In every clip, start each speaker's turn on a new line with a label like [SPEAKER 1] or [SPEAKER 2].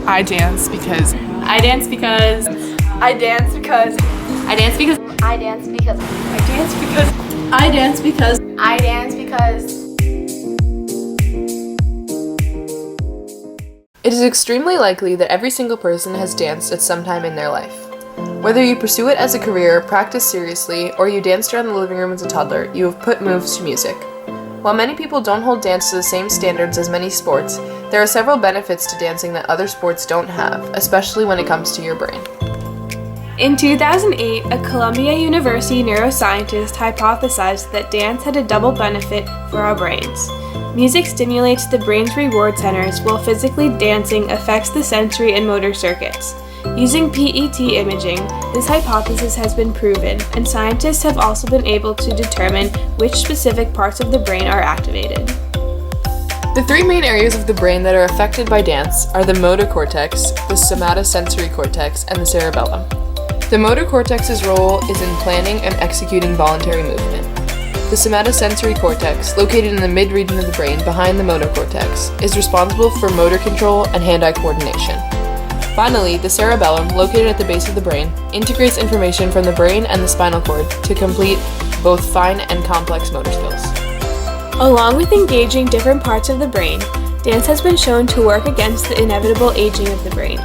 [SPEAKER 1] I dance because
[SPEAKER 2] I dance because
[SPEAKER 3] I dance because
[SPEAKER 2] I dance because
[SPEAKER 3] I dance because
[SPEAKER 2] I dance because I dance because
[SPEAKER 3] I dance because.
[SPEAKER 4] It is extremely likely that every single person has danced at some time in their life. Whether you pursue it as a career, practice seriously, or you danced around the living room as a toddler, you have put moves to music. While many people don't hold dance to the same standards as many sports, there are several benefits to dancing that other sports don't have, especially when it comes to your brain.
[SPEAKER 5] In 2008, a Columbia University neuroscientist hypothesized that dance had a double benefit for our brains. Music stimulates the brain's reward centers, while physically dancing affects the sensory and motor circuits. Using PET imaging, this hypothesis has been proven, and scientists have also been able to determine which specific parts of the brain are activated.
[SPEAKER 4] The three main areas of the brain that are affected by dance are the motor cortex, the somatosensory cortex, and the cerebellum. The motor cortex's role is in planning and executing voluntary movement. The somatosensory cortex, located in the mid-region of the brain behind the motor cortex, is responsible for motor control and hand-eye coordination. Finally, the cerebellum, located at the base of the brain, integrates information from the brain and the spinal cord to complete both fine and complex motor skills.
[SPEAKER 5] Along with engaging different parts of the brain, dance has been shown to work against the inevitable aging of the brain.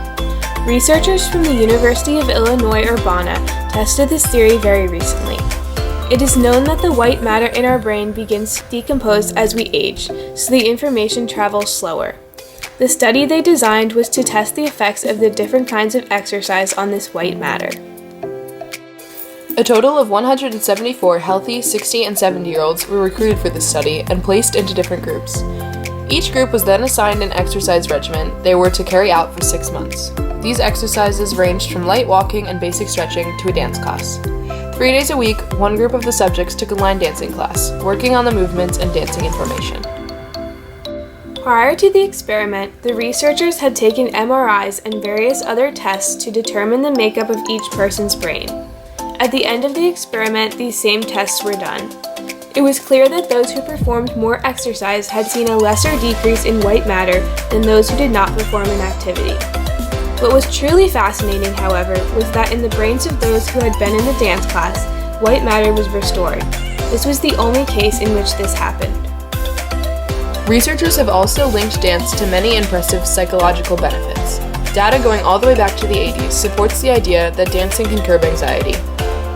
[SPEAKER 5] Researchers from the University of Illinois Urbana tested this theory very recently. It is known that the white matter in our brain begins to decompose as we age, so the information travels slower. The study they designed was to test the effects of the different kinds of exercise on this white matter.
[SPEAKER 4] A total of 174 healthy 60 and 70-year-olds were recruited for this study and placed into different groups. Each group was then assigned an exercise regimen they were to carry out for 6 months. These exercises ranged from light walking and basic stretching to a dance class. 3 days a week, one group of the subjects took a line dancing class, working on the movements and dancing information.
[SPEAKER 5] Prior to the experiment, the researchers had taken MRIs and various other tests to determine the makeup of each person's brain. At the end of the experiment, these same tests were done. It was clear that those who performed more exercise had seen a lesser decrease in white matter than those who did not perform an activity. What was truly fascinating, however, was that in the brains of those who had been in the dance class, white matter was restored. This was the only case in which this happened.
[SPEAKER 4] Researchers have also linked dance to many impressive psychological benefits. Data going all the way back to the 80s supports the idea that dancing can curb anxiety.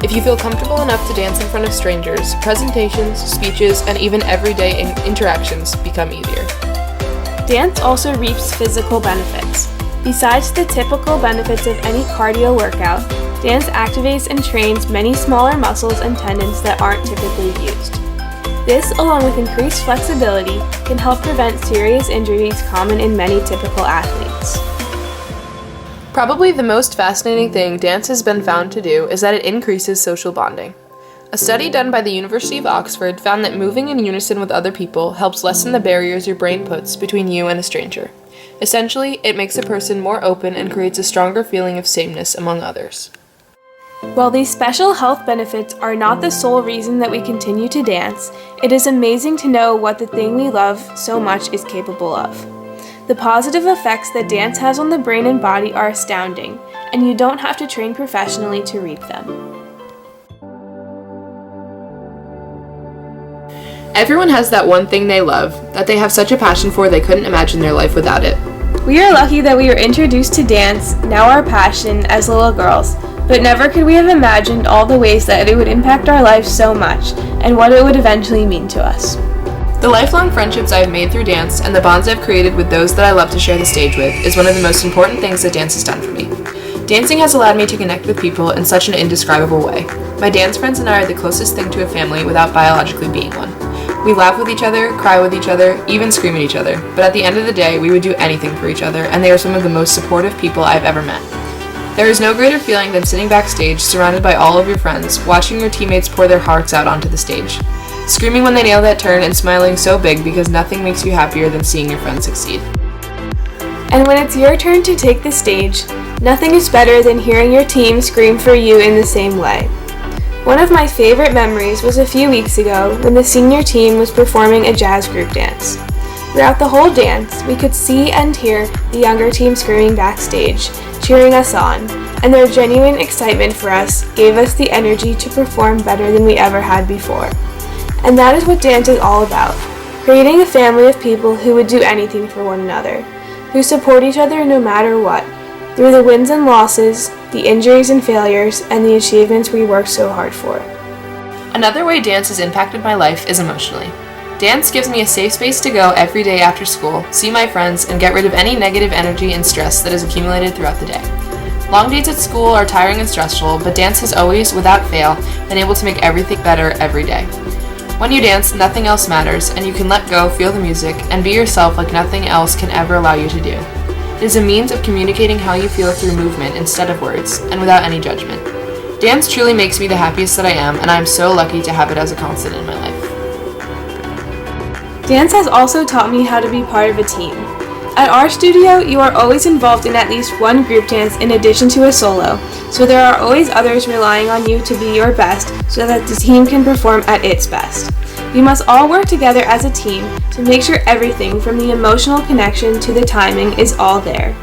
[SPEAKER 4] If you feel comfortable enough to dance in front of strangers, presentations, speeches, and even everyday interactions become easier.
[SPEAKER 5] Dance also reaps physical benefits. Besides the typical benefits of any cardio workout, dance activates and trains many smaller muscles and tendons that aren't typically used. This, along with increased flexibility, can help prevent serious injuries common in many typical athletes.
[SPEAKER 4] Probably the most fascinating thing dance has been found to do is that it increases social bonding. A study done by the University of Oxford found that moving in unison with other people helps lessen the barriers your brain puts between you and a stranger. Essentially, it makes a person more open and creates a stronger feeling of sameness among others.
[SPEAKER 5] While these special health benefits are not the sole reason that we continue to dance, it is amazing to know what the thing we love so much is capable of. The positive effects that dance has on the brain and body are astounding, and you don't have to train professionally to reap them.
[SPEAKER 4] Everyone has that one thing they love, that they have such a passion for they couldn't imagine their life without it.
[SPEAKER 5] We are lucky that we were introduced to dance, now our passion, as little girls, but never could we have imagined all the ways that it would impact our lives so much, and what it would eventually mean to us.
[SPEAKER 4] The lifelong friendships I have made through dance and the bonds I've created with those that I love to share the stage with is one of the most important things that dance has done for me. Dancing has allowed me to connect with people in such an indescribable way. My dance friends and I are the closest thing to a family without biologically being one. We laugh with each other, cry with each other, even scream at each other, but at the end of the day, we would do anything for each other, and they are some of the most supportive people I've ever met. There is no greater feeling than sitting backstage, surrounded by all of your friends, watching your teammates pour their hearts out onto the stage. Screaming when they nail that turn and smiling so big because nothing makes you happier than seeing your friends succeed.
[SPEAKER 5] And when it's your turn to take the stage, nothing is better than hearing your team scream for you in the same way. One of my favorite memories was a few weeks ago when the senior team was performing a jazz group dance. Throughout the whole dance, we could see and hear the younger team screaming backstage, cheering us on, and their genuine excitement for us gave us the energy to perform better than we ever had before. And that is what dance is all about, creating a family of people who would do anything for one another, who support each other no matter what, through the wins and losses, the injuries and failures, and the achievements we work so hard for.
[SPEAKER 4] Another way dance has impacted my life is emotionally. Dance gives me a safe space to go every day after school, see my friends, and get rid of any negative energy and stress that has accumulated throughout the day. Long days at school are tiring and stressful, but dance has always, without fail, been able to make everything better every day. When you dance, nothing else matters, and you can let go, feel the music, and be yourself like nothing else can ever allow you to do. It is a means of communicating how you feel through movement instead of words, and without any judgment. Dance truly makes me the happiest that I am, and I am so lucky to have it as a constant in my life.
[SPEAKER 5] Dance has also taught me how to be part of a team. At our studio, you are always involved in at least one group dance in addition to a solo, so there are always others relying on you to be your best so that the team can perform at its best. We must all work together as a team to make sure everything from the emotional connection to the timing is all there.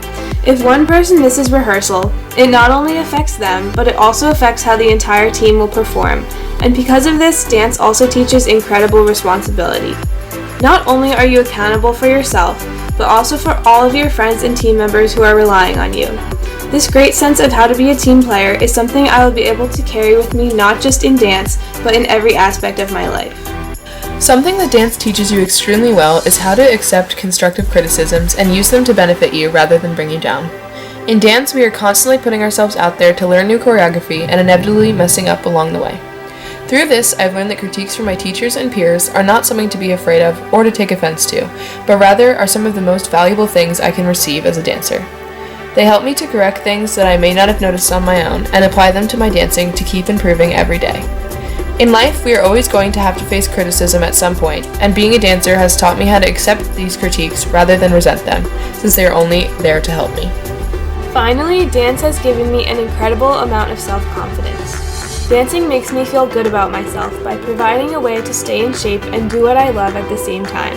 [SPEAKER 5] If one person misses rehearsal, it not only affects them, but it also affects how the entire team will perform, and because of this, dance also teaches incredible responsibility. Not only are you accountable for yourself, but also for all of your friends and team members who are relying on you. This great sense of how to be a team player is something I will be able to carry with me not just in dance, but in every aspect of my life.
[SPEAKER 4] Something that dance teaches you extremely well is how to accept constructive criticisms and use them to benefit you rather than bring you down. In dance, we are constantly putting ourselves out there to learn new choreography and inevitably messing up along the way. Through this, I've learned that critiques from my teachers and peers are not something to be afraid of or to take offense to, but rather are some of the most valuable things I can receive as a dancer. They help me to correct things that I may not have noticed on my own and apply them to my dancing to keep improving every day. In life, we are always going to have to face criticism at some point, and being a dancer has taught me how to accept these critiques rather than resent them, since they are only there to help me.
[SPEAKER 5] Finally, dance has given me an incredible amount of self-confidence. Dancing makes me feel good about myself by providing a way to stay in shape and do what I love at the same time.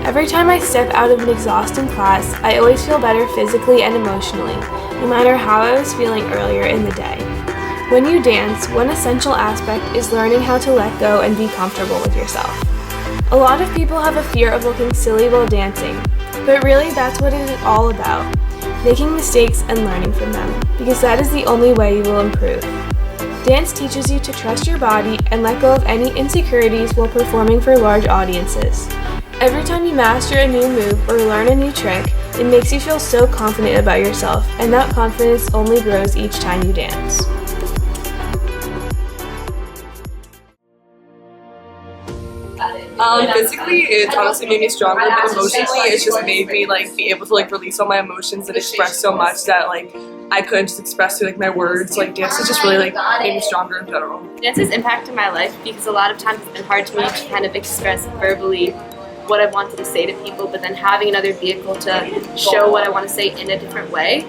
[SPEAKER 5] Every time I step out of an exhausting class, I always feel better physically and emotionally, no matter how I was feeling earlier in the day. When you dance, one essential aspect is learning how to let go and be comfortable with yourself. A lot of people have a fear of looking silly while dancing, but really that's what it is all about, making mistakes and learning from them, because that is the only way you will improve. Dance teaches you to trust your body and let go of any insecurities while performing for large audiences. Every time you master a new move or learn a new trick, it makes you feel so confident about yourself, and that confidence only grows each time you dance.
[SPEAKER 1] Physically, it's honestly made me stronger, but emotionally, it's just made me be able to release all my emotions and express so much that I couldn't just express through my words. Dance has just really made me stronger in general.
[SPEAKER 2] Dance has impacted my life because a lot of times it's been hard to me to kind of express verbally what I wanted to say to people, but then having another vehicle to show what I want to say in a different way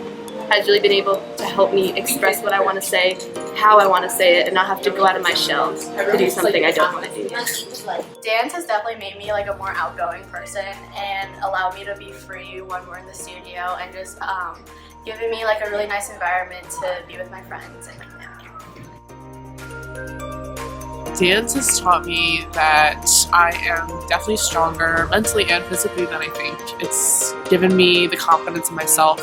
[SPEAKER 2] has really been able to help me express what I want to say, how I want to say it, and not have to go out of my shell to do something I don't want to do.
[SPEAKER 3] Dance has definitely made me a more outgoing person and allowed me to be free when we're in the studio, and just given me a really nice environment to be with my friends and that.
[SPEAKER 6] Dance has taught me that I am definitely stronger mentally and physically than I think. It's given me the confidence in myself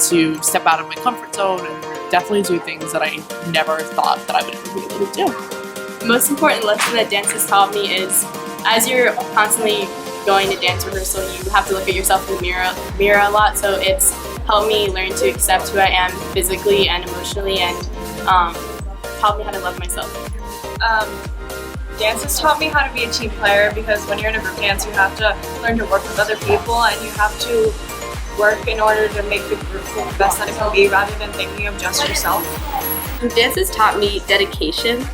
[SPEAKER 6] to step out of my comfort zone and definitely do things that I never thought that I would ever be able to do.
[SPEAKER 2] The most important lesson that dance has taught me is, as you're constantly going to dance rehearsal, you have to look at yourself in the mirror a lot, so it's helped me learn to accept who I am physically and emotionally, and taught me how to love myself.
[SPEAKER 7] Dance has taught me how to be a team player, because when you're in a group dance, you have to learn to work with other people, and you have to work in order to make the group the best that it can be, rather than thinking of just yourself.
[SPEAKER 2] Dance has taught me dedication.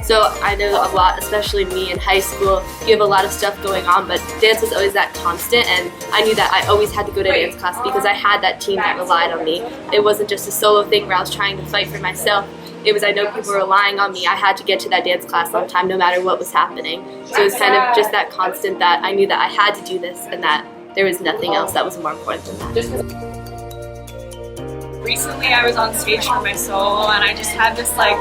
[SPEAKER 2] So I know a lot, especially me in high school, you have a lot of stuff going on, but dance was always that constant, and I knew that I always had to go to dance class because I had that team that relied on me. It wasn't just a solo thing where I was trying to fight for myself. I know people were relying on me. I had to get to that dance class on time no matter what was happening. So it was kind of just that constant that I knew that I had to do this and that there was nothing else that was more important than that.
[SPEAKER 7] Recently I was on stage for my solo and I just had this like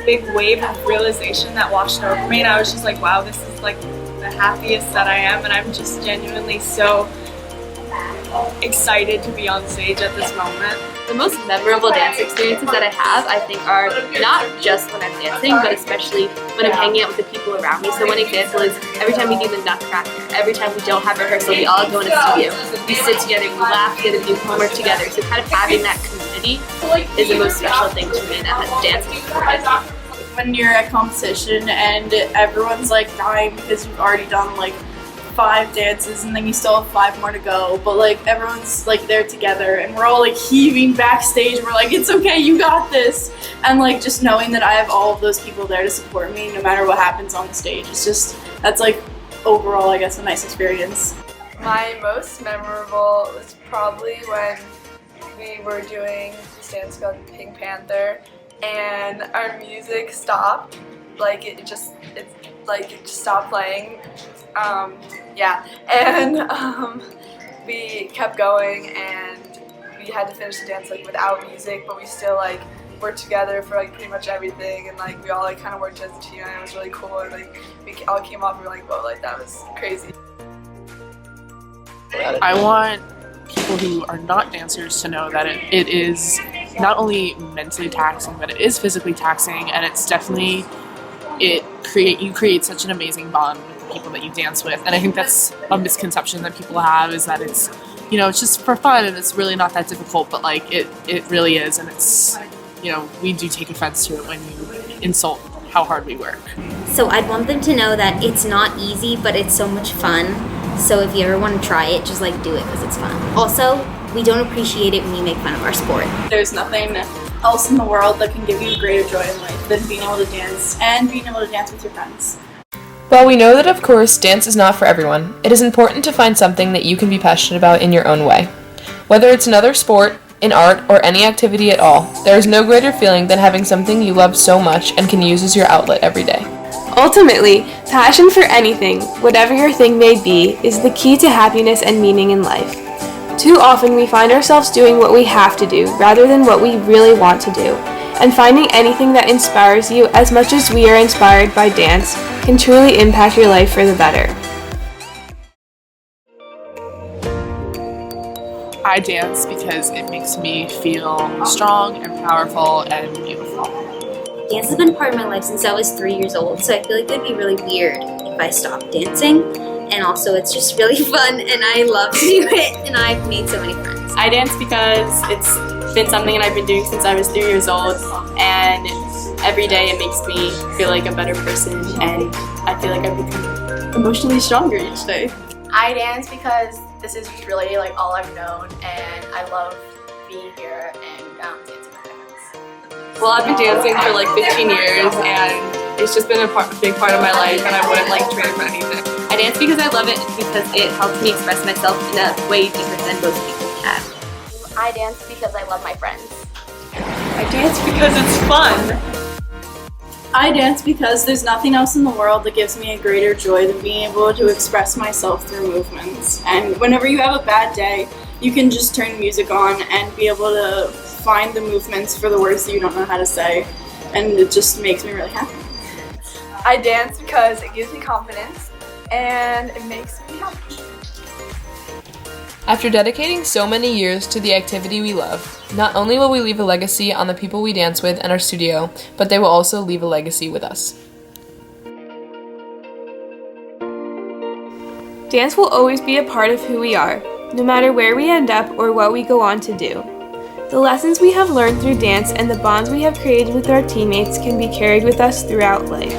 [SPEAKER 7] big wave of realization that washed over me, and I was just like, wow, this is like the happiest that I am, and I'm just genuinely so excited to be on stage at this moment.
[SPEAKER 2] The most memorable dance experiences that I have, I think, are not just when I'm dancing, but especially when I'm hanging out with the people around me. So one example is every time we do the Nutcracker, every time we don't have rehearsal, we all go in a studio, we sit together, we laugh together, we do homework together. So kind of having that community is the most special thing to me that has dancing.
[SPEAKER 8] When you're at competition and everyone's like dying because you've already done like 5 dances and then you still have 5 more to go, but like everyone's like there together and we're all like heaving backstage, we're like, it's okay, you got this, and like just knowing that I have all of those people there to support me no matter what happens on the stage, it's just, that's like overall I guess a nice experience.
[SPEAKER 9] My most memorable was probably when we were doing this dance called Pink Panther and our music stopped, like it just stopped playing. We kept going and we had to finish the dance like without music, but we still like worked together for like pretty much everything, and like we all like kind of worked as a team, and it was really cool, and like we all came off and we were like, whoa, like that was crazy.
[SPEAKER 6] I want people who are not dancers to know that it is not only mentally taxing, but it is physically taxing, and it's definitely, you create such an amazing bond with the people that you dance with. And I think that's a misconception that people have, is that it's, you know, it's just for fun and it's really not that difficult, but like it really is, and it's, you know, we do take offense to it when you insult how hard we work.
[SPEAKER 10] So I'd want them to know that it's not easy, but it's so much fun. So if you ever want to try it, just like do it because it's fun. Also, we don't appreciate it when you make fun of our sport.
[SPEAKER 8] There's nothing else in the world that can give you greater joy in life than being able to dance and being able to dance with your friends.
[SPEAKER 4] While we know that, of course, dance is not for everyone, it is important to find something that you can be passionate about in your own way. Whether it's another sport, in art, or any activity at all, there is no greater feeling than having something you love so much and can use as your outlet every day.
[SPEAKER 5] Ultimately, passion for anything, whatever your thing may be, is the key to happiness and meaning in life. Too often we find ourselves doing what we have to do rather than what we really want to do, and finding anything that inspires you as much as we are inspired by dance can truly impact your life for the better.
[SPEAKER 6] I dance because it makes me feel strong and powerful and beautiful.
[SPEAKER 10] Dance has been part of my life since I was 3 years old, so I feel like it would be really weird if I stopped dancing. And also it's just really fun and I love to do it, and I've made so many friends.
[SPEAKER 2] I dance because it's been something that I've been doing since I was 3 years old, and every day it makes me feel like a better person, and I feel like I become emotionally stronger each day.
[SPEAKER 3] I dance because this is just really like all I've known, and I love being here and dancing with my friends.
[SPEAKER 1] Well, I've been dancing for like 15 years, and it's just been a big part of my life, and I wouldn't like trade it for anything.
[SPEAKER 2] I dance because I love it, because it helps me express myself in a way different than most people can.
[SPEAKER 3] I dance because I love my friends.
[SPEAKER 7] I dance because it's fun.
[SPEAKER 8] I dance because there's nothing else in the world that gives me a greater joy than being able to express myself through movements. And whenever you have a bad day, you can just turn music on and be able to find the movements for the words that you don't know how to say, and it just makes me really happy.
[SPEAKER 9] I dance because it gives me confidence and it makes me happy.
[SPEAKER 4] After dedicating so many years to the activity we love, not only will we leave a legacy on the people we dance with in our studio, but they will also leave a legacy with us.
[SPEAKER 5] Dance will always be a part of who we are, no matter where we end up or what we go on to do. The lessons we have learned through dance and the bonds we have created with our teammates can be carried with us throughout life.